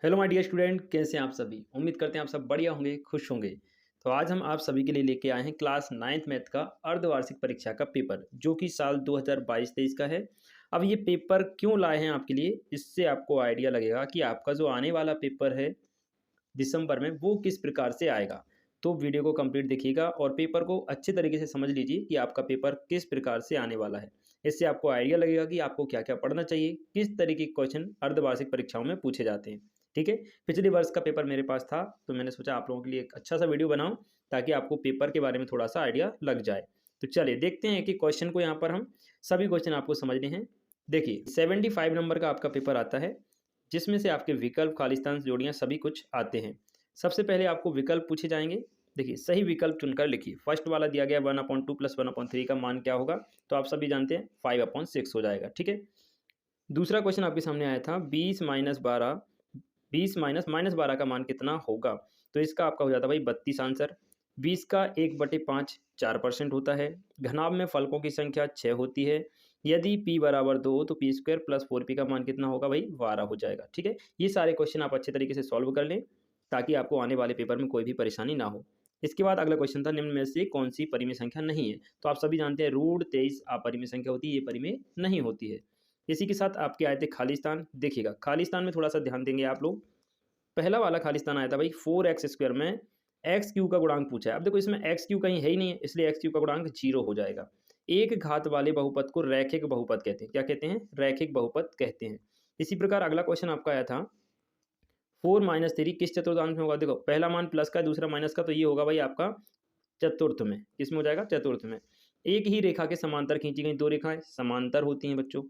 Hello my dear student, कैसे हैं आप सभी। उम्मीद करते हैं आप सब बढ़िया होंगे, खुश होंगे। तो आज हम आप सभी के लिए लेके आए हैं क्लास 9th मैथ का अर्धवार्षिक परीक्षा का पेपर, जो कि साल 2022-23 का है। अब ये पेपर क्यों लाए हैं आपके लिए, इससे आपको आइडिया लगेगा कि आपका जो आने वाला पेपर है दिसंबर में, वो किस प्रकार से आएगा। तो वीडियो को कंप्लीट देखिएगा और पेपर को अच्छे तरीके से समझ लीजिए कि आपका पेपर किस प्रकार से आने वाला है। इससे आपको आइडिया लगेगा कि आपको क्या क्या पढ़ना चाहिए, किस तरीके के क्वेश्चन अर्धवार्षिक परीक्षाओं में पूछे जाते हैं। ठीक है। पिछले वर्ष का पेपर मेरे पास था, तो मैंने सोचा आप लोगों के लिए एक अच्छा सा वीडियो बनाऊं, ताकि आपको पेपर के बारे में थोड़ा सा आइडिया लग जाए। तो चलिए देखते हैं कि क्वेश्चन को यहाँ पर हम सभी क्वेश्चन आपको समझने हैं। देखिए 75 नंबर का आपका पेपर आता है, जिसमें से आपके विकल्प, खालिस्तान, जोड़ियाँ सभी कुछ आते हैं। सबसे पहले आपको विकल्प पूछे जाएंगे। देखिए सही विकल्प चुनकर लिखिए। फर्स्ट वाला दिया गया 1/2 प्लस 1/3 का मान क्या होगा, तो आप सभी जानते हैं 5/6 हो जाएगा। ठीक है। दूसरा क्वेश्चन आपके सामने आया था 20 माइनस 12 का मान कितना होगा, तो इसका आपका हो जाता है भाई 32 आंसर। 20 का 1/5 4% होता है। घनाभ में फलकों की संख्या 6 होती है। यदि p बराबर 2 तो p स्क्वायर प्लस 4p का मान कितना होगा भाई 12 हो जाएगा। ठीक है। ये सारे क्वेश्चन आप अच्छे तरीके से सॉल्व कर लें, ताकि आपको आने वाले पेपर में कोई भी परेशानी ना हो। इसके बाद अगला क्वेश्चन था निम्न में से कौन सी परिमेय संख्या नहीं है, तो आप सभी जानते हैं √23 अपरिमेय संख्या होती है, ये परिमेय नहीं होती है। इसी के साथ आपके आए थे खालिस्तान। देखिएगा खालिस्तान में थोड़ा सा ध्यान देंगे आप लोग। पहला वाला खालिस्तान आया था भाई 4x² में एक्स क्यू का गुणांक पूछा है। अब देखो इसमें एक्स क्यू कहीं है ही नहीं है, इसलिए एक्स क्यू का गुणांक 0 हो जाएगा। एक घात वाले बहुपद को रैखिक बहुपद कहते हैं। क्या कहते हैं? रैखिक बहुपद कहते हैं। इसी प्रकार अगला क्वेश्चन आपका आया था 4-3 किस चतुर्थांश में होगा। देखो पहला मान प्लस का, दूसरा माइनस का, तो ये होगा भाई आपका चतुर्थ में। किस में हो जाएगा? चतुर्थ में। एक ही रेखा के समांतर खींची गई दो रेखाएं समांतर होती हैं बच्चों।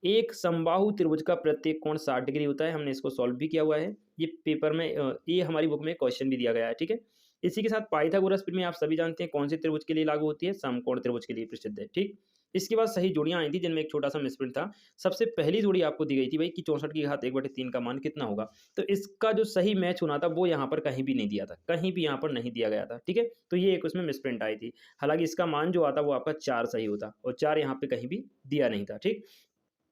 एक समबाहु त्रिभुज का प्रत्येक कोण 60 डिग्री होता है। हमने इसको सॉल्व भी किया हुआ है, ये पेपर में ये हमारी बुक में क्वेश्चन भी दिया गया है। ठीक है। इसी के साथ पाइथागोरस प्रमेय आप सभी जानते हैं कौन से त्रिभुज के लिए लागू होती है, समकोण त्रिभुज के लिए प्रसिद्ध है। ठीक। इसके बाद सही जोड़ियां आई थी, जिनमें एक छोटा सा मिसप्रिंट था। सबसे पहली जोड़ी आपको दी गई थी भाई कि 64 की घात 1/3 का मान कितना होगा, तो इसका जो सही मैच होना था वो यहाँ पर कहीं भी नहीं दिया था, कहीं भी यहाँ पर नहीं दिया गया था। ठीक है। तो ये एक उसमें मिसप्रिंट आई थी। हालांकि इसका मान जो आता वो आपका 4 सही होता, और 4 यहाँ पे कहीं भी दिया नहीं था। ठीक।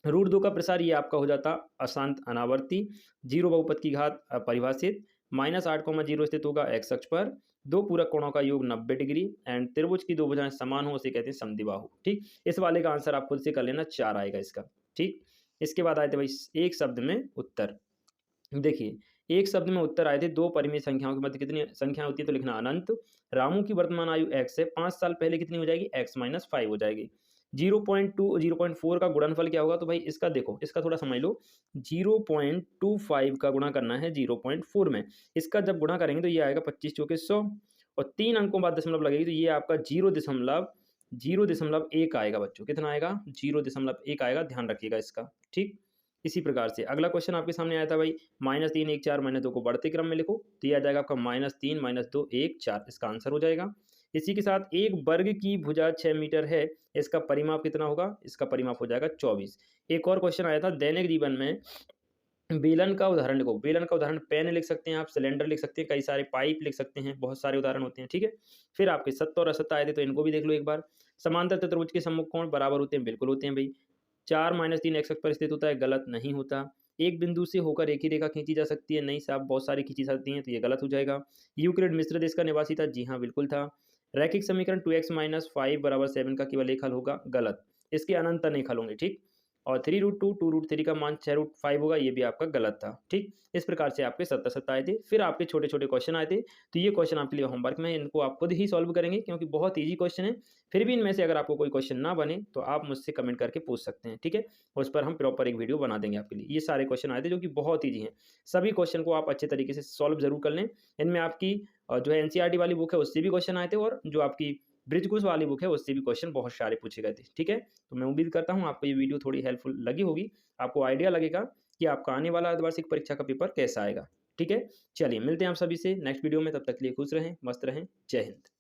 √2 का प्रसार ये आपका हो जाता अशांत अनावर्ती। 0 बहुपद की घात अपरिभाषित। -8,0 स्थित होगा एक्स अक्ष पर। दो पूरक कोणों का योग 90 डिग्री एंड त्रिभुज की दो भुजाएं समान हो उसे कहते हैं समद्विबाहु। ठीक। इस वाले का आंसर आप खुद से कर लेना, 4 आएगा इसका। ठीक। इसके बाद आए थे भाई एक शब्द में उत्तर। देखिए एक शब्द में उत्तर आए थे, दो परिमेय संख्याओं के मध्य कितनी संख्या होती है, तो लिखना अनंत। रामू की वर्तमान आयु x है, 5 साल पहले कितनी हो जाएगी, x-5 हो जाएगी। 0.2 0.4 का गुणनफल क्या होगा, तो भाई इसका देखो, इसका थोड़ा समझ लो। 0.25 का गुणा करना है 0.4 में। इसका जब गुणा करेंगे तो ये आएगा 25 चौके 100, और 3 अंकों बाद दशमलव लगेगी, तो ये आपका 0.1 आएगा बच्चों। कितना आएगा? 0.1 आएगा, ध्यान रखिएगा इसका। ठीक। इसी प्रकार से अगला क्वेश्चन आपके सामने आया था भाई -3 1 4 -2 को बढ़ते क्रम में लिखो, तो ये आ जाएगा आपका -3 -2 1 4, इसका आंसर हो जाएगा। इसी के साथ एक वर्ग की भुजा 6 मीटर है, इसका परिमाप कितना होगा, इसका परिमाप हो जाएगा 24। एक और क्वेश्चन आया था दैनिक जीवन में बेलन का उदाहरण लिखो। बेलन का उदाहरण पेन लिख सकते हैं आप, सिलेंडर लिख सकते हैं, कई सारे पाइप लिख सकते हैं, बहुत सारे उदाहरण होते हैं। ठीक है। फिर आपके 70 और 80 आए थे, तो इनको भी देख लो एक बार। समांतर चतुर्भुज के सम्मुख कोण बराबर होते हैं, बिल्कुल होते हैं भाई। 4-3 एक्स अक्ष पर स्थित होता है, गलत नहीं होता। एक बिंदु से होकर एक ही रेखा खींची जा सकती है, नहीं साहब, बहुत सारी खींची जाती हैं, तो ये गलत हो जाएगा। यूक्लिड मिस्र देश का निवासी था, जी हाँ बिल्कुल था। रैखिक समीकरण 2x-5 बराबर 7 का केवल एक हल होगा, गलत। इसके अनंत अनेक हल होंगे। ठीक। और 3√2 2√3 का मान 6√5 होगा, ये भी आपका गलत था। ठीक। इस प्रकार से आपके 70 आए थे। फिर आपके छोटे छोटे क्वेश्चन आए थे, तो ये क्वेश्चन आपके लिए होमवर्क में है, इनको आप खुद ही सॉल्व करेंगे, क्योंकि बहुत ईजी क्वेश्चन है। फिर भी इनमें से अगर आपको कोई क्वेश्चन ना बने तो आप मुझसे कमेंट करके पूछ सकते हैं। ठीक है। उस पर हम प्रॉपर एक वीडियो बना देंगे आपके लिए। ये सारे क्वेश्चन आए थे जो कि बहुत ईजी हैं। सभी क्वेश्चन को आप अच्छे तरीके से सॉल्व जरूर कर लें। इनमें आपकी जो है एनसीईआरटी वाली बुक है उससे भी क्वेश्चन आए थे, और जो आपकी ब्रिज वाली बुक है उससे भी क्वेश्चन बहुत सारे पूछे गए थे। ठीक है। तो मैं उम्मीद करता हूँ आपको ये वीडियो थोड़ी हेल्पफुल लगी होगी, आपको आइडिया लगेगा कि आपका आने वाला अर्धवार्षिक परीक्षा का पेपर कैसा आएगा। ठीक है। चलिए मिलते हैं आप सभी से नेक्स्ट वीडियो में, तब तक के लिए खुश रहें, मस्त रहें। जय हिंद।